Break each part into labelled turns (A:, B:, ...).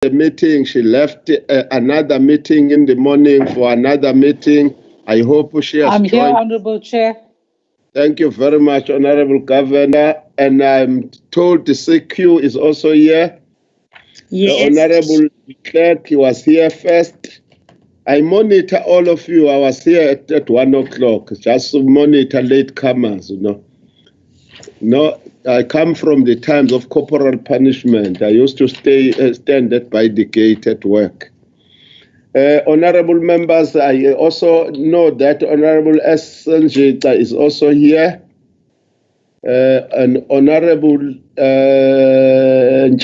A: the meeting. She left another meeting in the morning for another meeting. I hope she has
B: I'm
A: joined.
B: here, Honorable Chair.
A: Thank you very much, Honorable Governor. And I'm told the CQ is also here.
C: Yes.
A: The Honorable Clerk, he was here first. I monitor all of you. I was here at 1 o'clock, just to monitor latecomers, you know. No, I come from the times of corporal punishment. I used to stand by the gate at work. Honorable members, I also know that Honorable S. Sanjita is also here. And Honorable Nchangase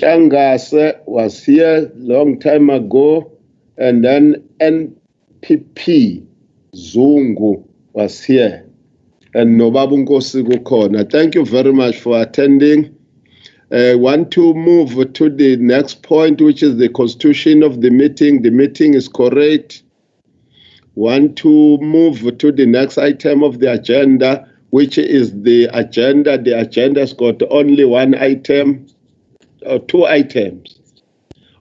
A: was here long time ago. And then NPP Zungu was here. And Nobabu Nkosi kukhona. Thank you very much for attending. I want to move to the next point, which is the constitution of the meeting. The meeting is correct. Want to move to the next item of the agenda, which is the agenda. The agenda's got only one item, or two items.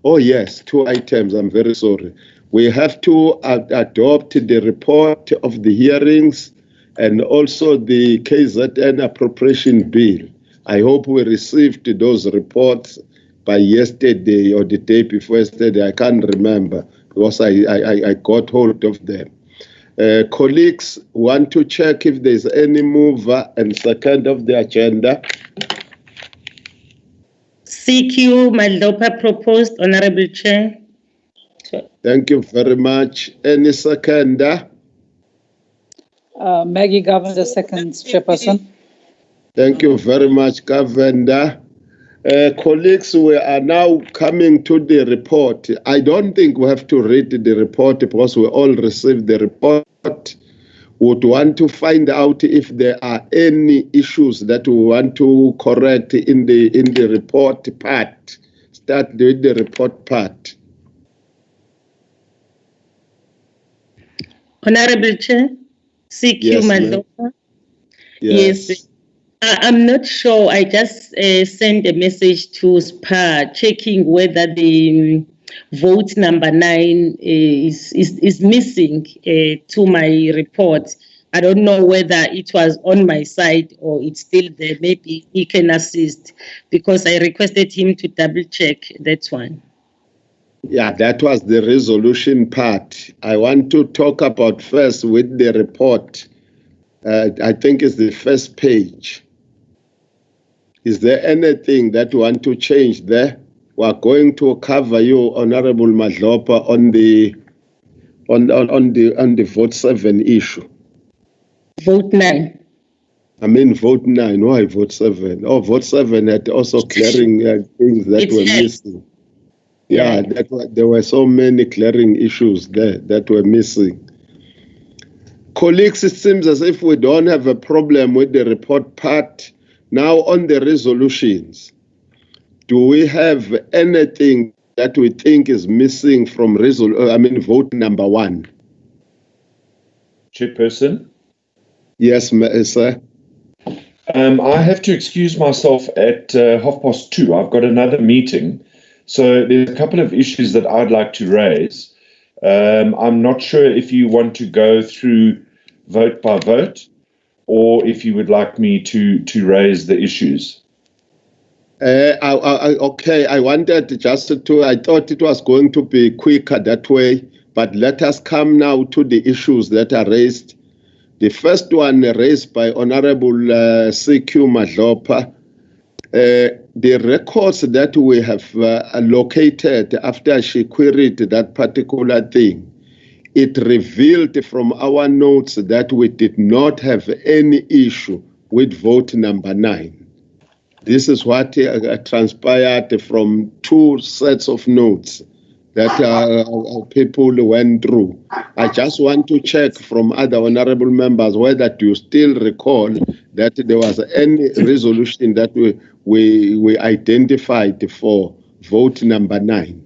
A: Oh yes, two items. I'm very sorry. We have to adopt the report of the hearings and also the KZN appropriation bill. I hope we received those reports by yesterday or the day before yesterday. I can't remember because I got hold of them. Colleagues, want to check if there's any mover and second of the agenda.
C: CQ Madlopa proposed, Honorable Chair.
A: Thank you very much. Any seconder?
B: Maggie Governor, second chairperson.
A: Thank you very much, Governor. Colleagues, we are now coming to the report. I don't think we have to read the report because we all received the report. Would want to find out if there are any issues that we want to correct in the report part. Start with the report part.
C: Honorable Chair, CQ
A: Yes,
C: Madlopa.
A: Yes.
C: I'm not sure. I just sent a message to SPA checking whether the vote number 9 is missing to my report. I don't know whether it was on my side or it's still there. Maybe he can assist because I requested him to double check that one.
A: Yeah, that was the resolution part. I want to talk about first with the report. I think it's the first page. Is there anything that you want to change there? We are going to cover you, Honorable Madlopa, on the vote 7 issue.
C: Vote 9.
A: I mean vote 9. Why vote 7? Oh, vote 7 had also clearing things that were missing. Yeah, there were so many clearing issues there that were missing. Colleagues, it seems as if we don't have a problem with the report part. Now on the resolutions, do we have anything that we think is missing from vote number 1?
D: Chairperson?
A: Yes, sir.
D: I have to excuse myself at 2:30. I've got another meeting. So there's a couple of issues that I'd like to raise. I'm not sure if you want to go through vote by vote or if you would like me to raise the issues.
A: Okay, I wanted just to, I thought it was going to be quicker that way, but let us come now to the issues that are raised. The first one raised by Honorable CQ Madlopa, the records that we have located after she queried that particular thing, it revealed from our notes that we did not have any issue with vote number 9. This is what transpired from 2 sets of notes that people went through. I just want to check from other honorable members whether you still recall that there was any resolution that we identified for vote number 9.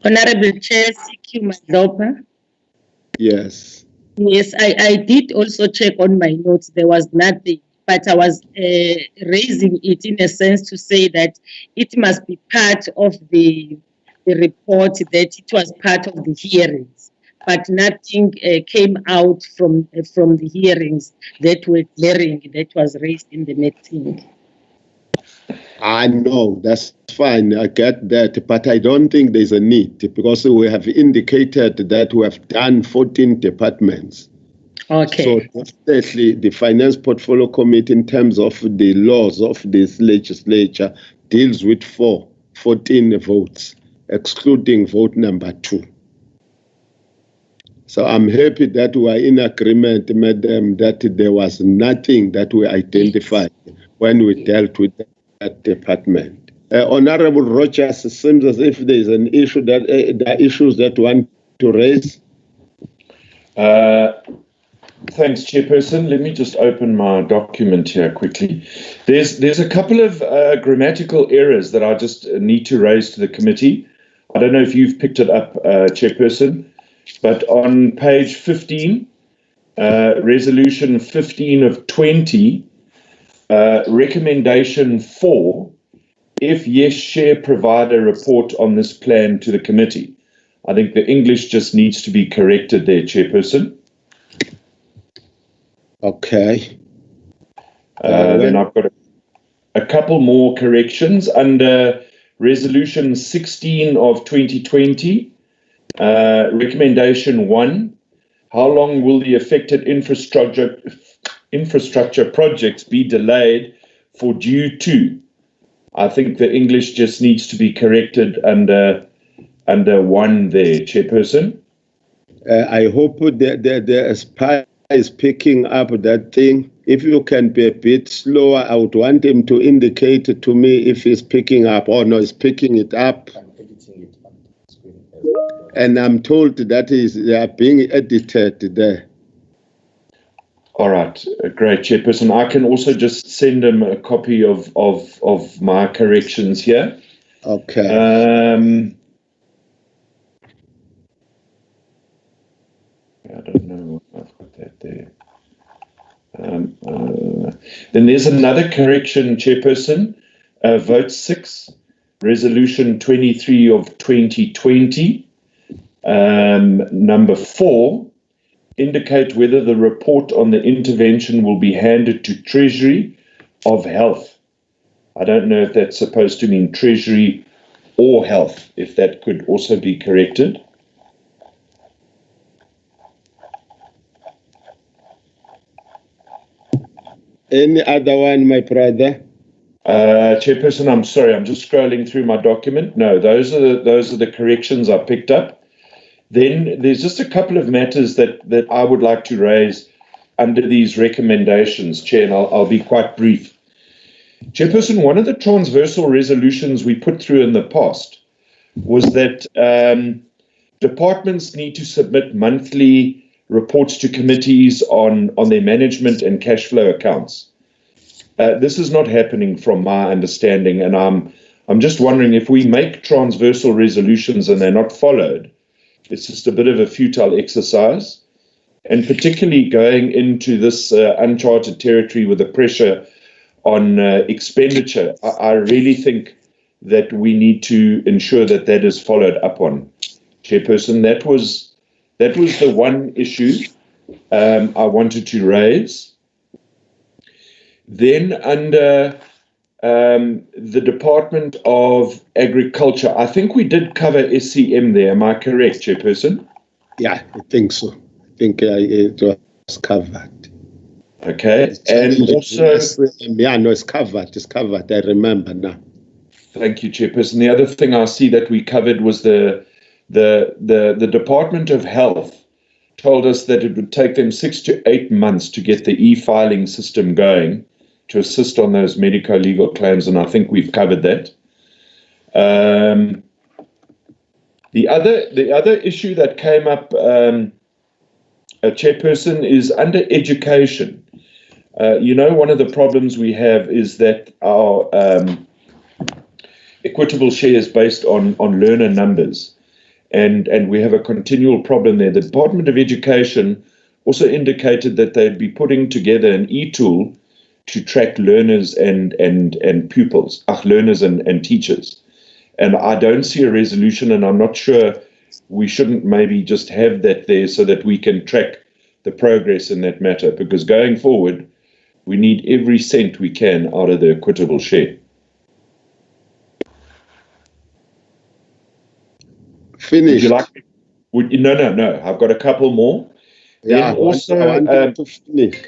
C: Honorable Chair, CQ Madlopa.
A: Yes.
C: Yes, I did also check on my notes. There was nothing, but I was raising it in a sense to say that it must be part of the the report that it was part of the hearings, but nothing came out from the hearings that were glaring, that was raised in the meeting.
A: I know, that's fine, I get that, but I don't think there's a need because we have indicated that we have done 14 departments.
C: Okay.
A: So definitely the Finance Portfolio Committee in terms of the laws of this legislature deals with 14 votes, excluding vote number 2. So I'm happy that we are in agreement, Madam, that there was nothing that we identified when we dealt with that department. Honorable Rogers, it seems as if there is an issue that there are issues that you want to raise.
D: Thanks, Chairperson. Let me just open my document here quickly. There's a couple of grammatical errors that I just need to raise to the committee. I don't know if you've picked it up, Chairperson, but on page 15, resolution 15 of 20, recommendation 4, if yes, share provide a report on this plan to the committee. I think the English just needs to be corrected there, Chairperson.
A: Okay.
D: Then I've got a couple more corrections under resolution 16 of 2020, recommendation 1. How long will the affected infrastructure projects be delayed for due to? I think the English just needs to be corrected under 1 there, Chairperson.
A: I hope that the SPI is picking up that thing. If you can be a bit slower, I would want him to indicate to me if he's picking up or no, he's picking it up. And I'm told that they are being edited there.
D: All right, great, Chairperson. I can also just send him a copy of my corrections here.
A: Okay.
D: I don't know. I've got that there. Then there's another correction, Chairperson. Vote 6, resolution 23 of 2020. Number 4. Indicate whether the report on the intervention will be handed to Treasury of Health. I don't know if that's supposed to mean Treasury or Health, if that could also be corrected.
A: Any other one, my brother?
D: Chairperson, I'm sorry, I'm just scrolling through my document. No, those are the corrections I picked up. Then there's just a couple of matters that I would like to raise under these recommendations, Chair, and I'll be quite brief. Chairperson, one of the transversal resolutions we put through in the past was that departments need to submit monthly reports to committees on their management and cash flow accounts. This is not happening from my understanding, and I'm just wondering if we make transversal resolutions and they're not followed, it's just a bit of a futile exercise, and particularly going into this uncharted territory with the pressure on expenditure, I really think that we need to ensure that that is followed up on. Chairperson, that was the one issue I wanted to raise. Then under the Department of Agriculture, I think we did cover SCM there. Am I correct, Chairperson?
A: Yeah, I think so. I think it was covered.
D: Okay, and also...
A: Yeah, no, it's covered. It's covered. I remember now.
D: Thank you, Chairperson. The other thing I see that we covered was the Department of Health told us that it would take them 6 to 8 months to get the e-filing system going to assist on those medico-legal claims, and I think we've covered that. The other issue that came up, Chairperson, is under education. One of the problems we have is that our equitable share is based on learner numbers, and we have a continual problem there. The Department of Education also indicated that they'd be putting together an e-tool to track learners and pupils, learners and teachers. And I don't see a resolution, and I'm not sure we shouldn't maybe just have that there so that we can track the progress in that matter, because going forward, we need every cent we can out of the equitable share.
A: Finished.
D: Would you like? No. I've got a couple more.
A: Yeah,
D: Then also,
A: I want to finish.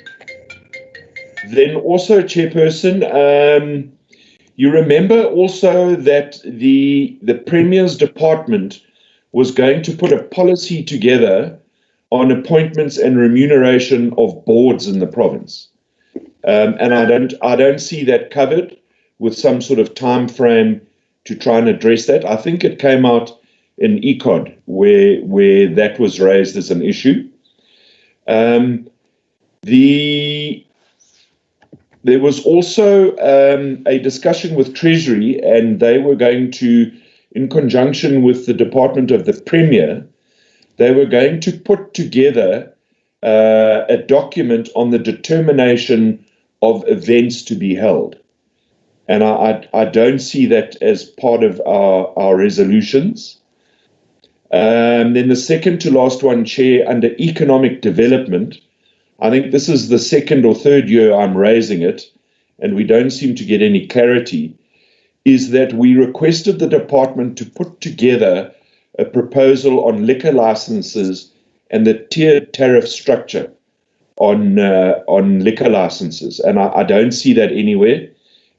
D: Then also, Chairperson, you remember also that the Premier's department was going to put a policy together on appointments and remuneration of boards in the province, and I don't see that covered with some sort of time frame to try and address that. I think it came out in ECOD where that was raised as an issue. There was also a discussion with Treasury, and they were going to, in conjunction with the Department of the Premier, they were going to put together a document on the determination of events to be held. And I don't see that as part of our resolutions. Then the second to last one, Chair, under economic development, I think this is the second or third year I'm raising it, and we don't seem to get any clarity, is that we requested the department to put together a proposal on liquor licenses and the tiered tariff structure on liquor licenses. And I don't see that anywhere.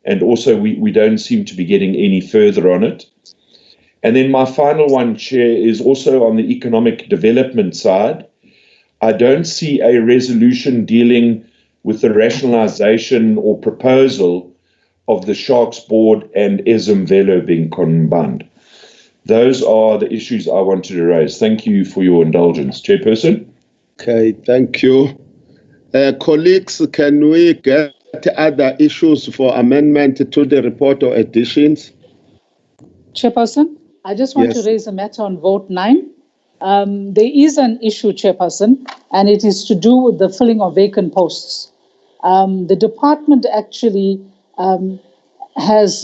D: And also we don't seem to be getting any further on it. And then my final one, Chair, is also on the economic development side. I don't see a resolution dealing with the rationalization or proposal of the Sharks Board and Ezemvelo being combined. Those are the issues I wanted to raise. Thank you for your indulgence, Chairperson.
A: Okay, thank you. Colleagues, can we get other issues for amendment to the report or additions?
B: Chairperson, I just want to raise a matter on vote 9. There is an issue, Chairperson, and it is to do with the filling of vacant posts. The department actually has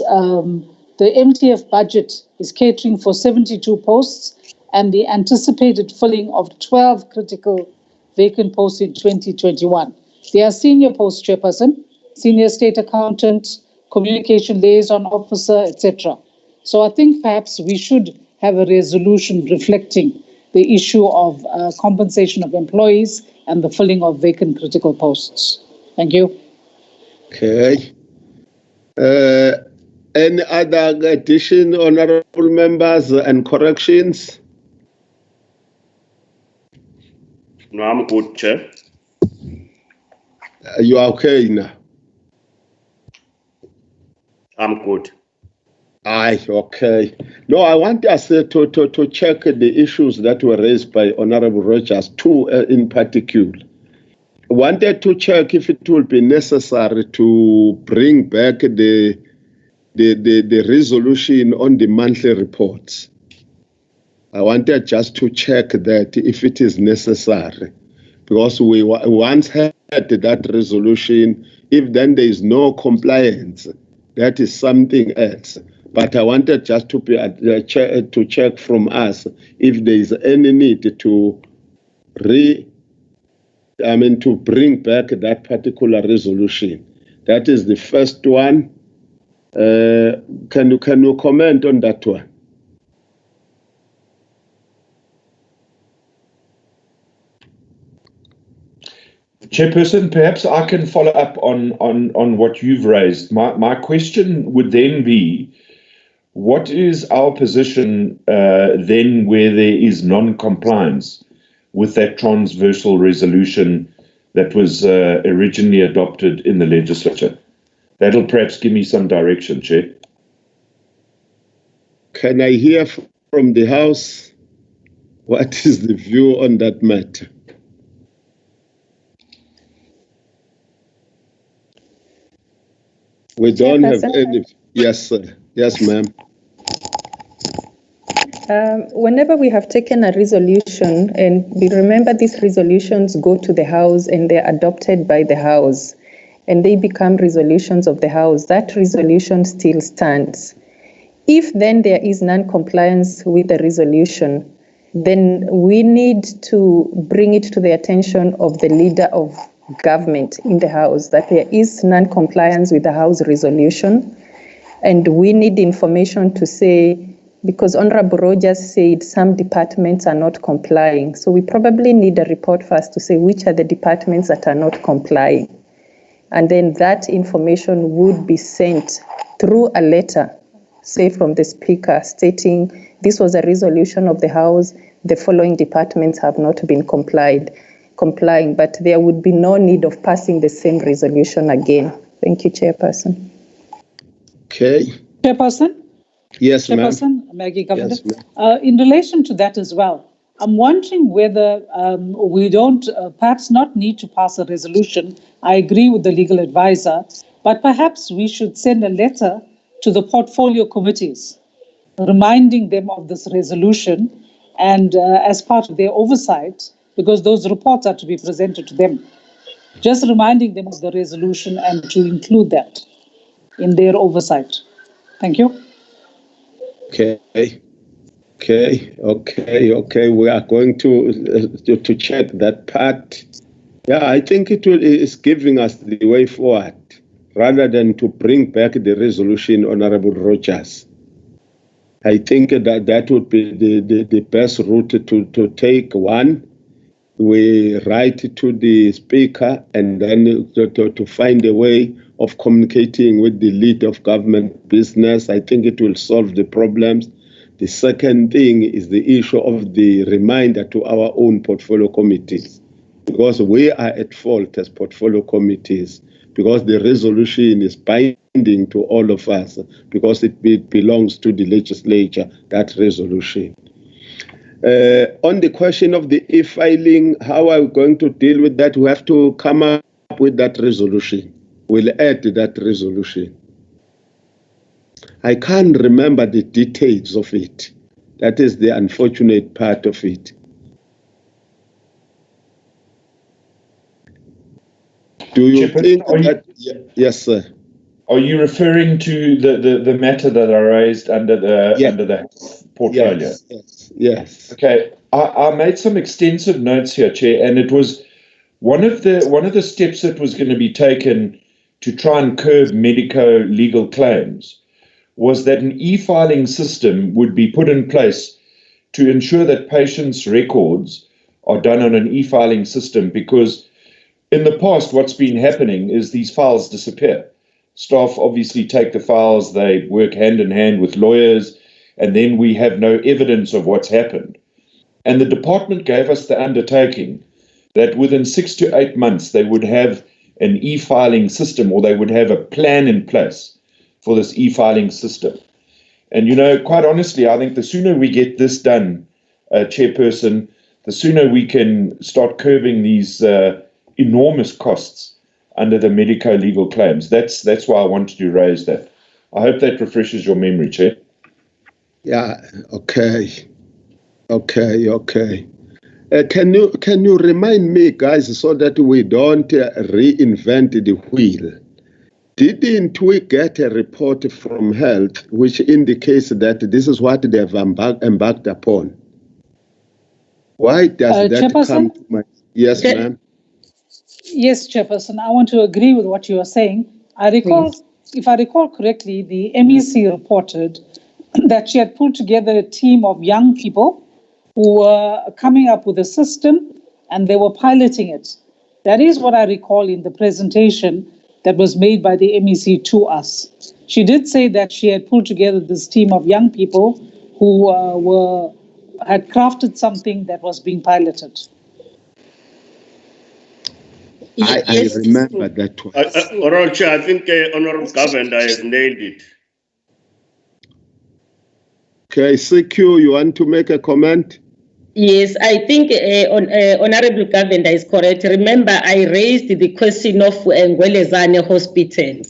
B: the MTF budget is catering for 72 posts and the anticipated filling of 12 critical vacant posts in 2021. They are senior posts, Chairperson, senior state accountant, communication liaison officer, etc. So I think perhaps we should have a resolution reflecting the issue of compensation of employees and the filling of vacant critical posts. Thank you.
A: Okay. Any other addition, honorable members, and corrections?
E: No, I'm good, Chair.
A: You are okay now?
E: I'm good.
A: Aye, okay. No, I want us to check the issues that were raised by Honorable Rogers, two in particular. I wanted to check if it will be necessary to bring back the resolution on the monthly reports. I wanted just to check that if it is necessary, because we once had that resolution. If then there is no compliance, that is something else. But I wanted just to check from us if there is any need to bring back that particular resolution. That is the first one. Can you comment on that one?
D: Chairperson, perhaps I can follow up on what you've raised. My question would then be, what is our position then where there is non-compliance with that transversal resolution that was originally adopted in the legislature? That'll perhaps give me some direction, Chair.
A: Can I hear from the House? What is the view on that matter? We don't have any. Yes, sir. Yes, ma'am.
F: Whenever we have taken a resolution, and we remember these resolutions go to the House and they're adopted by the House, and they become resolutions of the House, that resolution still stands. If then there is non-compliance with the resolution, then we need to bring it to the attention of the leader of government in the House that there is non-compliance with the House resolution. And we need information to say, because Honorable Rogers said some departments are not complying. So we probably need a report first to say which are the departments that are not complying. And then that information would be sent through a letter, say from the Speaker, stating this was a resolution of the House, the following departments have not been complying, but there would be no need of passing the same resolution again. Thank you, Chairperson.
A: Okay.
B: Chairperson?
A: Yes, ma'am.
B: Chairperson, Maggie Governor.
A: Yes,
B: in relation to that as well, I'm wondering whether we don't perhaps not need to pass a resolution. I agree with the legal advisor, but perhaps we should send a letter to the portfolio committees, reminding them of this resolution and as part of their oversight, because those reports are to be presented to them, just reminding them of the resolution and to include that in their oversight. Thank you.
A: Okay. We are going to check that part. Yeah, I think is giving us the way forward rather than to bring back the resolution, Honorable Rogers. I think that would be the best route to take. One, we write to the Speaker and then to find a way of communicating with the lead of government business. I think it will solve the problems. The second thing is the issue of the reminder to our own portfolio committees, because we are at fault as portfolio committees, because the resolution is binding to all of us, because it belongs to the legislature, that resolution. On the question of the e-filing, how are we going to deal with that? We have to come up with that resolution. We'll add that resolution. I can't remember the details of it. That is the unfortunate part of it. Do you think that? Yes, sir.
D: Are you referring to the matter that I raised under the portfolio?
A: Yes.
D: Okay, I made some extensive notes here, Chair, and it was one of the steps that was going to be taken to try and curb medico-legal claims was that an e-filing system would be put in place to ensure that patients' records are done on an e-filing system, because in the past what's been happening is these files disappear. Staff obviously take the files, they work hand in hand with lawyers, and then we have no evidence of what's happened. And the department gave us the undertaking that within 6 to 8 months they would have an e-filing system, or they would have a plan in place for this e-filing system. And, quite honestly, I think the sooner we get this done, Chairperson, the sooner we can start curbing these enormous costs under the medico-legal claims. That's why I wanted to raise that. I hope that refreshes your memory, Chair.
A: Yeah, okay. Can you remind me, guys, so that we don't reinvent the wheel? Didn't we get a report from Health which indicates that this is what they have embarked upon? Why does that come to my... Yes, ma'am.
B: Yes, Chairperson, I want to agree with what you are saying. If I recall correctly, the MEC reported that she had pulled together a team of young people who were coming up with a system and they were piloting it. That is what I recall in the presentation that was made by the MEC to us. She did say that she had pulled together this team of young people who had crafted something that was being piloted.
A: I remember that one.
E: Honorable Chair, I think Honorable Governor has nailed it.
A: Okay, CQ, you want to make a comment?
C: Yes, I think Honorable Governor is correct. Remember, I raised the question of Ngwelezane Hospital.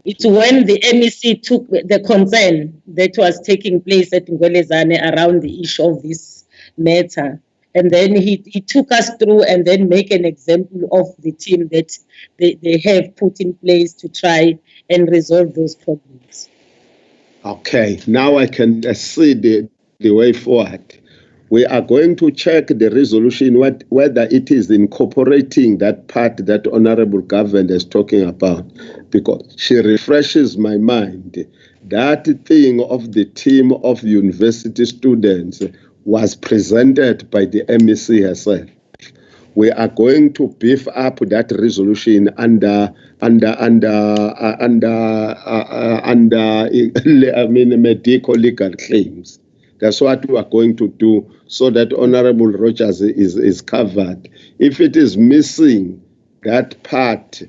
C: It's when the MEC took the concern that was taking place at Ngwelezane around the issue of this matter. And then he took us through and then make an example of the team that they have put in place to try and resolve those problems.
A: Okay, now I can see the way forward. We are going to check the resolution whether it is incorporating that part that Honorable Governor is talking about, because she refreshes my mind. That thing of the team of university students was presented by the MEC herself. We are going to beef up that resolution under medical legal claims. That's what we are going to do, so that Honorable Rogers is covered. If it is missing that part,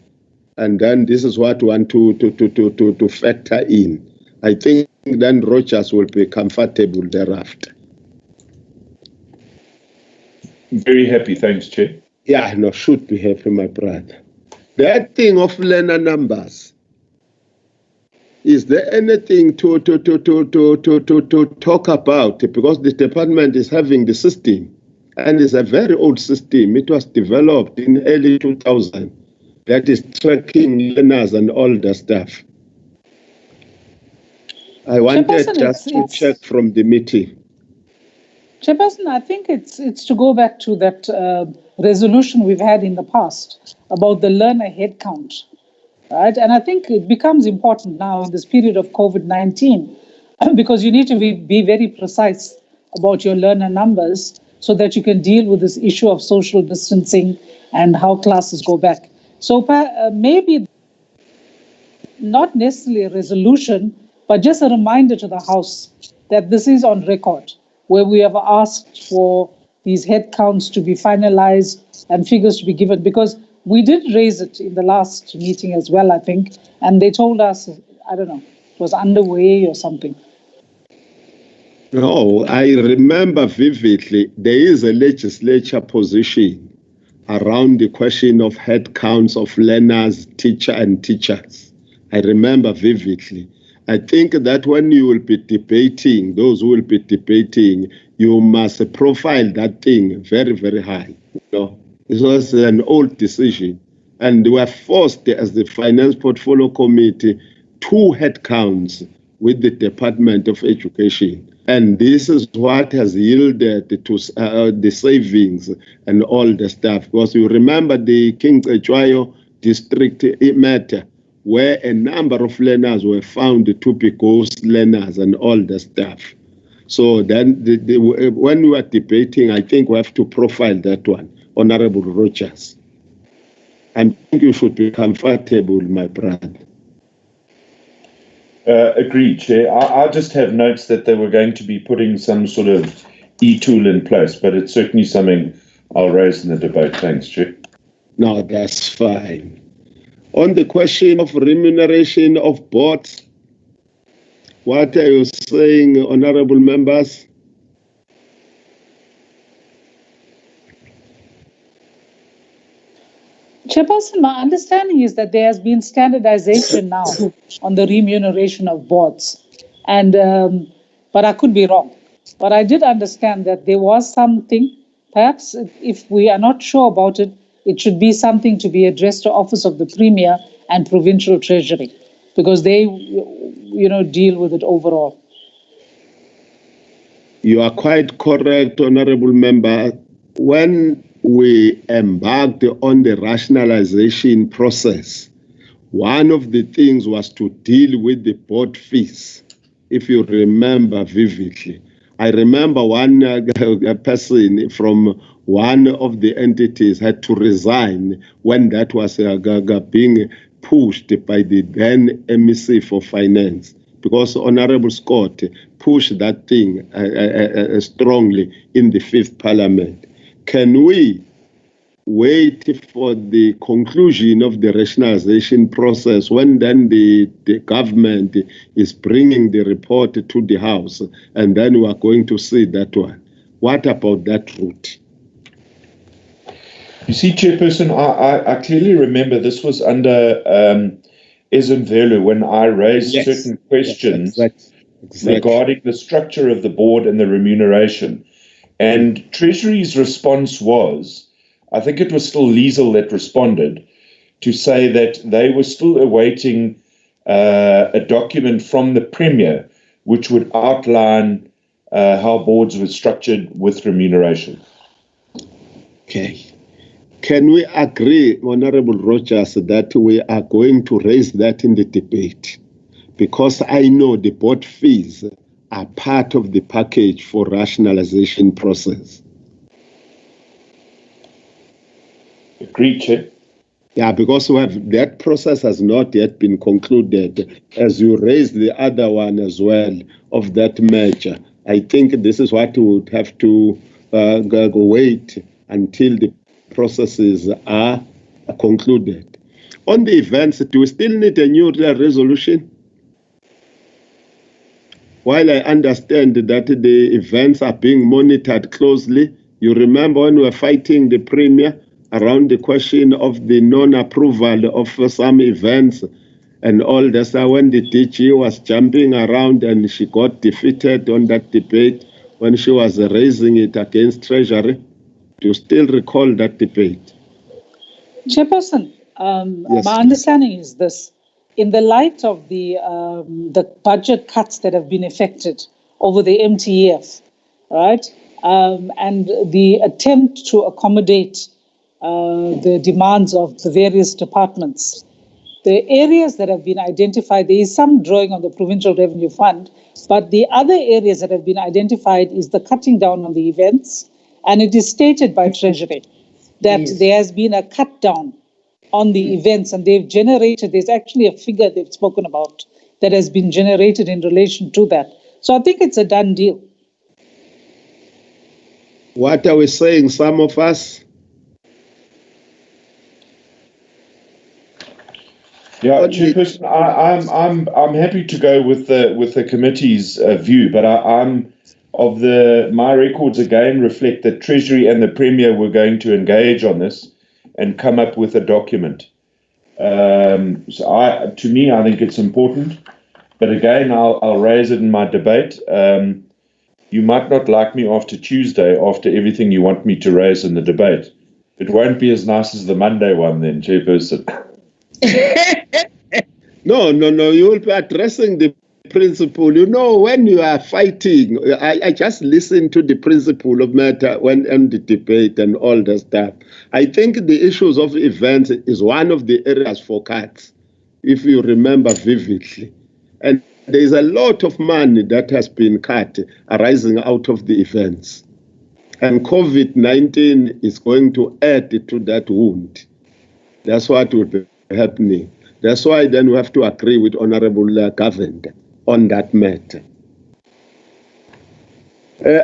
A: and then this is what we want to factor in, I think then Rogers will be comfortable thereafter.
D: Very happy, thanks, Chair.
A: Yeah, no, should be happy, my brother. That thing of learner numbers, is there anything to talk about? Because the department is having the system, and it's a very old system. It was developed in early 2000. That is tracking learners and all the stuff. I wanted just to check from the meeting.
B: Chairperson, I think it's to go back to that resolution we've had in the past about the learner headcount, right? And I think it becomes important now in this period of COVID-19 because you need to be very precise about your learner numbers so that you can deal with this issue of social distancing and how classes go back. So maybe not necessarily a resolution, but just a reminder to the House that this is on record, where we have asked for these headcounts to be finalized and figures to be given, because we did raise it in the last meeting as well, I think, and they told us, I don't know, it was underway or something.
A: No, I remember vividly, there is a legislature position around the question of headcounts of learners, teachers. I remember vividly. I think that when you will be debating, those who will be debating, you must profile that thing very, very high. You know, it was an old decision. And we were forced as the Finance Portfolio Committee to headcounts with the Department of Education. And this is what has yielded to the savings and all the stuff. Because you remember the King Cetshwayo district matter, where a number of learners were found to be ghost learners and all the stuff. So then when we are debating, I think we have to profile that one, Honorable Rogers. I think you should be comfortable, my brother.
D: Agreed, Chair. I just have notes that they were going to be putting some sort of e-tool in place, but it's certainly something I'll raise in the debate. Thanks, Chair.
A: No, that's fine. On the question of remuneration of boards, what are you saying, honorable members?
B: Chairperson, my understanding is that there has been standardization now on the remuneration of boards, and but I could be wrong. But I did understand that there was something. Perhaps if we are not sure about it, it should be something to be addressed to Office of the Premier and Provincial Treasury, because they, deal with it overall.
A: You are quite correct, honorable member. When we embarked on the rationalization process, one of the things was to deal with the board fees, if you remember vividly. I remember one person from one of the entities had to resign when that was being pushed by the then MEC for Finance, because Honorable Scott pushed that thing strongly in the 5th Parliament. Can we wait for the conclusion of the rationalization process when then the government is bringing the report to the House, and then we are going to see that one? What about that route?
D: You see, Chairperson, I clearly remember this was under Ezemvelo when I raised certain questions regarding the structure of the board and the remuneration. And Treasury's response was, I think it was still Liesel that responded, to say that they were still awaiting a document from the Premier which would outline how boards were structured with remuneration.
A: Okay. Can we agree, Honorable Rogers, that we are going to raise that in the debate? Because I know the board fees are part of the package for rationalization process.
D: Agreed, Chair.
A: Yeah, because that process has not yet been concluded, as you raised the other one as well of that merger. I think this is what we would have to wait until the processes are concluded. On the events, do we still need a new resolution? While I understand that the events are being monitored closely, you remember when we were fighting the Premier around the question of the non-approval of some events and all this, when the DG was jumping around and she got defeated on that debate when she was raising it against Treasury. Do you still recall that debate?
B: Chairperson,
A: Yes,
B: my understanding is this. In the light of the budget cuts that have been effected over the MTEF, right, and the attempt to accommodate the demands of the various departments, the areas that have been identified, there is some drawing on the Provincial Revenue Fund, but the other areas that have been identified is the cutting down on the events, and it is stated by Treasury that there has been a cut down on the events, and they've generated, there's actually a figure they've spoken about that has been generated in relation to that. So I think it's a done deal.
A: What are we saying, some of us?
D: Yeah, Chairperson, I'm happy to go with the committee's view, but I'm of my records again reflect that Treasury and the Premier were going to engage on this and come up with a document. So to me, I think it's important, but again, I'll raise it in my debate. You might not like me after Tuesday, after everything you want me to raise in the debate. It won't be as nice as the Monday one then, Chairperson.
A: No, you will be addressing the principle. You know, when you are fighting, I just listen to the principle of matter when and the debate and all that stuff. I think the issues of events is one of the areas for cuts, if you remember vividly. And there is a lot of money that has been cut arising out of the events. And COVID-19 is going to add to that wound. That's what will be happening. That's why then we have to agree with Honorable Governor on that matter.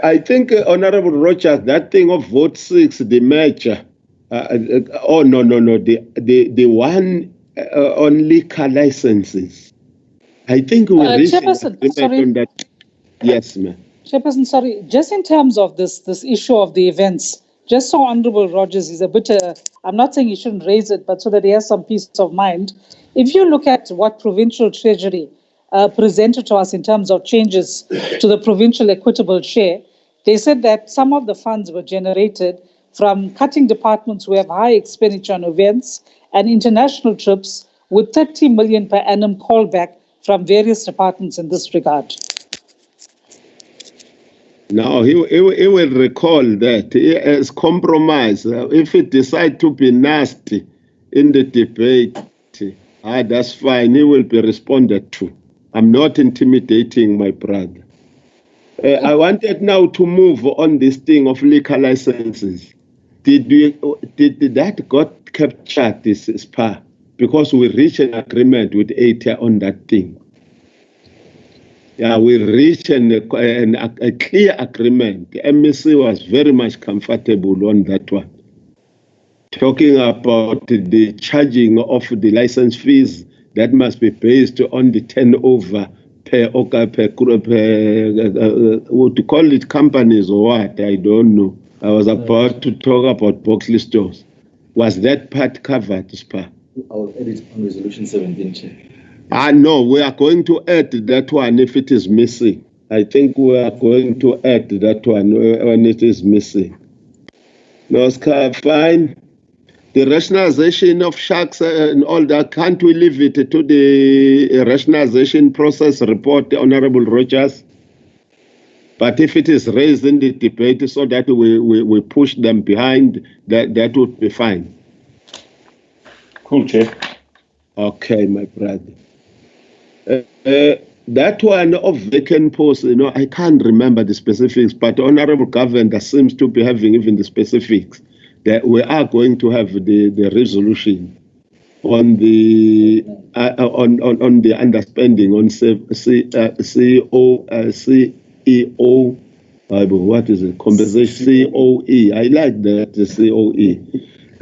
A: I think, Honorable Rogers, that thing of vote 6, the merger, the one on liquor licenses. I think we reached an agreement on that. Yes, ma'am.
B: Chairperson, sorry, just in terms of this issue of the events, just so Honorable Rogers is a bit, I'm not saying he shouldn't raise it, but so that he has some peace of mind. If you look at what Provincial Treasury presented to us in terms of changes to the provincial equitable share, they said that some of the funds were generated from cutting departments who have high expenditure on events and international trips, with 30 million per annum callback from various departments in this regard.
A: Now, he will recall that as compromise. If he decides to be nasty in the debate, that's fine. He will be responded to. I'm not intimidating my brother. I wanted now to move on this thing of liquor licenses. Did that got captured, this SPA? Because we reached an agreement with ATIA on that thing. Yeah, we reached a clear agreement. The MEC was very much comfortable on that one. Talking about the charging of the license fees that must be based on the turnover per what to call it, companies or what, I don't know. I was about to talk about Boxley stores. Was that part covered, SPA?
G: I'll edit on resolution 17, Chair.
A: No, we are going to add that one if it is missing. I think we are going to add that one when it is missing. No, Oscar, fine. The rationalization of sharks and all that, can't we leave it to the rationalization process report, Honorable Rogers? But if it is raised in the debate so that we push them behind, that would be fine.
D: Cool, Chair.
A: Okay, my brother. That one of vacant posts, I can't remember the specifics, but Honorable Governor seems to be having even the specifics. That we are going to have the resolution on the on the understanding on CEO, what is it? Compensation COE. I like that, the COE.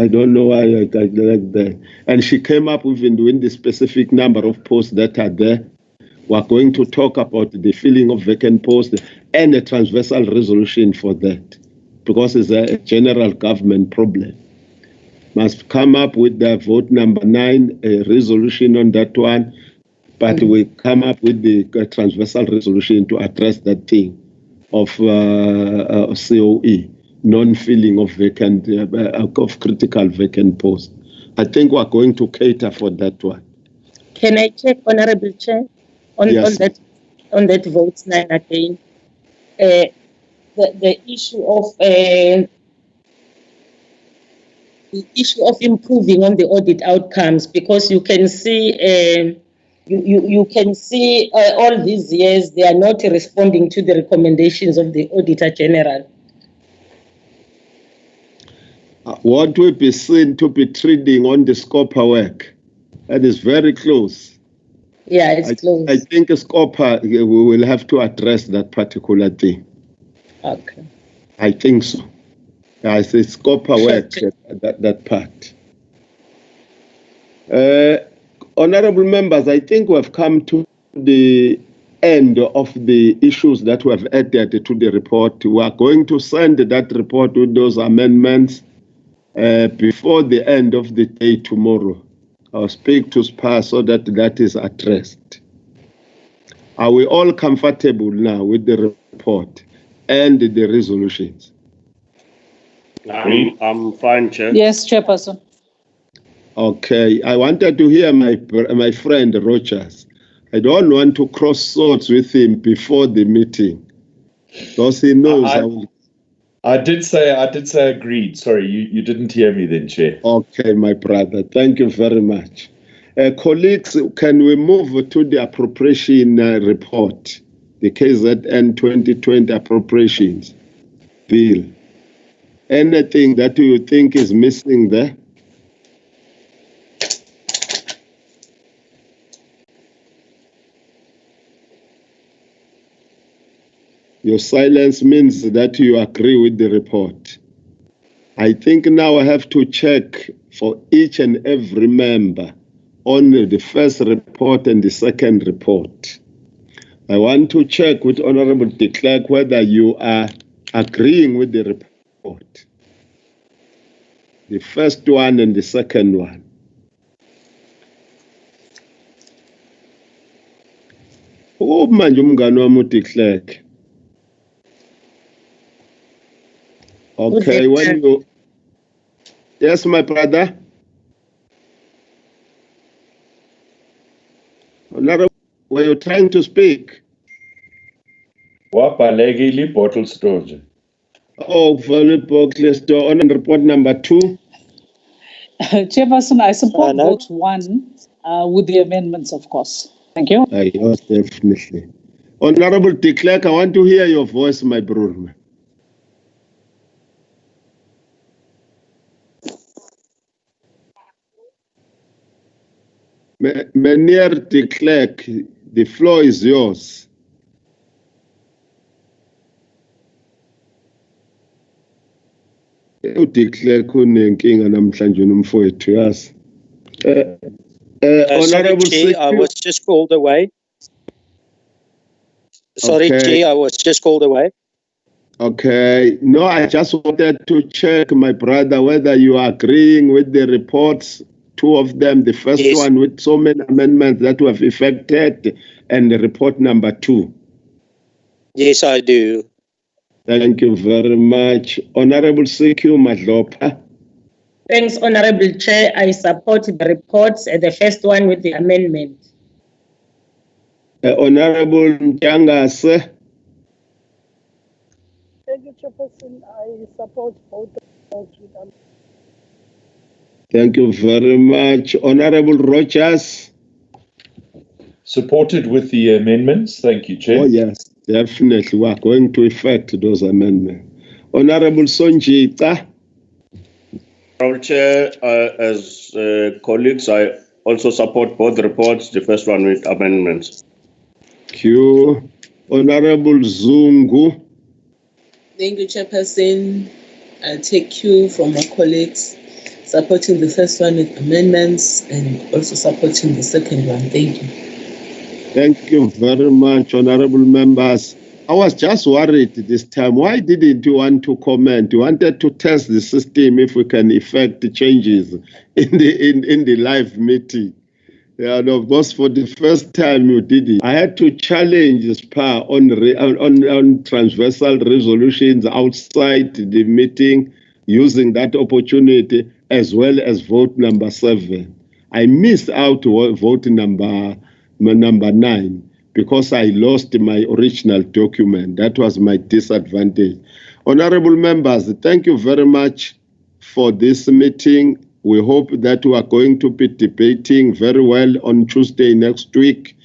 A: I don't know why I like that. And she came up with the specific number of posts that are there. We're going to talk about the filling of vacant posts and a transversal resolution for that, because it's a general government problem. Must come up with the vote number 9, a resolution on that one, but we come up with the transversal resolution to address that thing of COE, non-filling of vacant, of critical vacant posts. I think we're going to cater for that one.
C: Can I check, Honorable Chair,
A: Yes.
C: on that vote 9 again? The issue of improving on the audit outcomes, because you can see you can see all these years they are not responding to the recommendations of the Auditor General.
A: What will be seen to be trading on the Scopa work, that is very close.
C: Yeah, it's close.
A: I think Scopa, we will have to address that particular thing.
C: Okay.
A: I think so. I say Scopa work, that part. Honorable members, I think we have come to the end of the issues that we have added to the report. We are going to send that report with those amendments before the end of the day tomorrow. I'll speak to SPA so that that is addressed. Are we all comfortable now with the report and the resolutions?
E: I'm fine, Chair.
B: Yes, Chairperson.
A: Okay, I wanted to hear my friend Rogers. I don't want to cross swords with him before the meeting, because he knows
D: I did say agreed. Sorry, you didn't hear me then, Chair.
A: Okay, my brother. Thank you very much. Colleagues, can we move to the appropriation report, the KZN 2020 appropriations bill? Anything that you think is missing there? Your silence means that you agree with the report. I think now I have to check for each and every member on the first report and the second report. I want to check with Honorable de Klerk whether you are agreeing with the report. The first one and the second one. Oh, manje umngani wami de Klerk. Okay, when you... Yes, my brother. Were you trying to speak?
D: Wabalekile bottle storage.
A: Oh, volleyball store on report number 2.
B: Chairperson, I support vote 1 with the amendments, of course. Thank you.
A: Yes, definitely. Honorable de Klerk, I want to hear your voice, my brother. Meneer de Klerk, the floor is yours. De Klerk unenkinga namhlanje nomfowethu yazi.
H: Honorable Chair, I was just called away. Sorry, okay. Chair, I was just called away.
A: Okay. No, I just wanted to check, my brother, whether you are agreeing with the reports, 2 of them, the first yes. one with so many amendments that were effected, and the report number 2.
H: Yes, I do.
A: Thank you very much. Honorable CQ Madlopa.
C: Thanks, Honorable Chair. I support the reports, the first one with the amendment.
A: Honorable Mtangase.
I: Thank you, Chairperson. I support both reports with amendment.
A: Thank you very much. Honorable Rogers.
D: Supported with the amendments. Thank you, Chair.
A: Oh, yes, definitely. We are going to effect those amendments. Honorable Sonjita.
E: Honorable Chair, as colleagues, I also support both reports, the first one with amendments.
A: Thank you. Honorable Zungu.
J: Thank you, Chairperson. I take cue from my colleagues, supporting the first one with amendments and also supporting the second one. Thank you.
A: Thank you very much, honorable members. I was just worried this time. Why didn't you want to comment? You wanted to test the system if we can effect the changes in the live meeting. Yeah, and of course, for the first time you did it. I had to challenge SPA on transversal resolutions outside the meeting, using that opportunity, as well as vote number 7. I missed out vote number 9 because I lost my original document. That was my disadvantage. Honorable members, thank you very much for this meeting. We hope that we are going to be debating very well on Tuesday next week.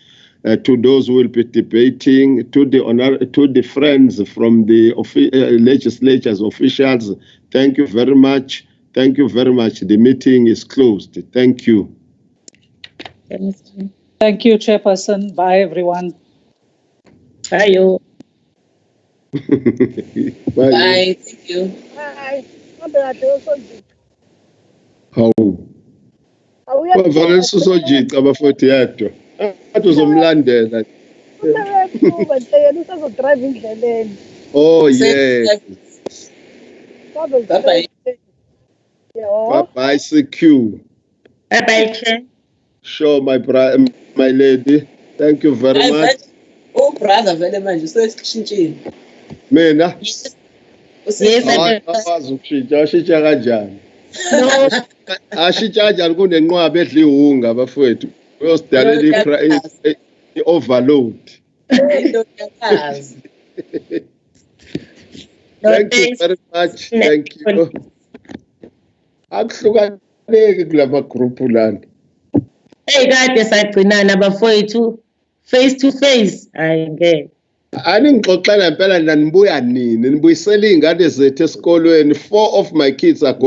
A: To those who will be debating, to the friends from the legislature's officials, thank you very much. Thank you very much. The meeting is closed. Thank you.
B: Thank you, Chairperson. Bye, everyone.
C: Bye, you.
A: Bye.
J: Bye. Thank you.
I: Bye.
A: How? Bavale suzojika bafowethu yedwa. Athi uzomlandela. Oh yes.
J: Bye-bye.
A: Bye-bye, CQ.
C: Bye-bye, Chair.
A: Sure, my lady. Thank you very much.
J: Oh, brother, very much. So it's
A: Mina?
C: Yes,
A: Awazi ukushintsha, washintsha kanjani?
C: No,
A: Ashintsha kanjani kunenqwaba edla ihunga bafowethu. Uyosidalela i-overload. Thank you very much. Thank you. Akuhlukaneki kulama group lana.
C: hey, kade sagcinana bafowethu face to face. Ayike.
A: Aningixoxela impela nanibuya nini? Nibuyisela ingane zethu esikolweni. 4 of my kids are going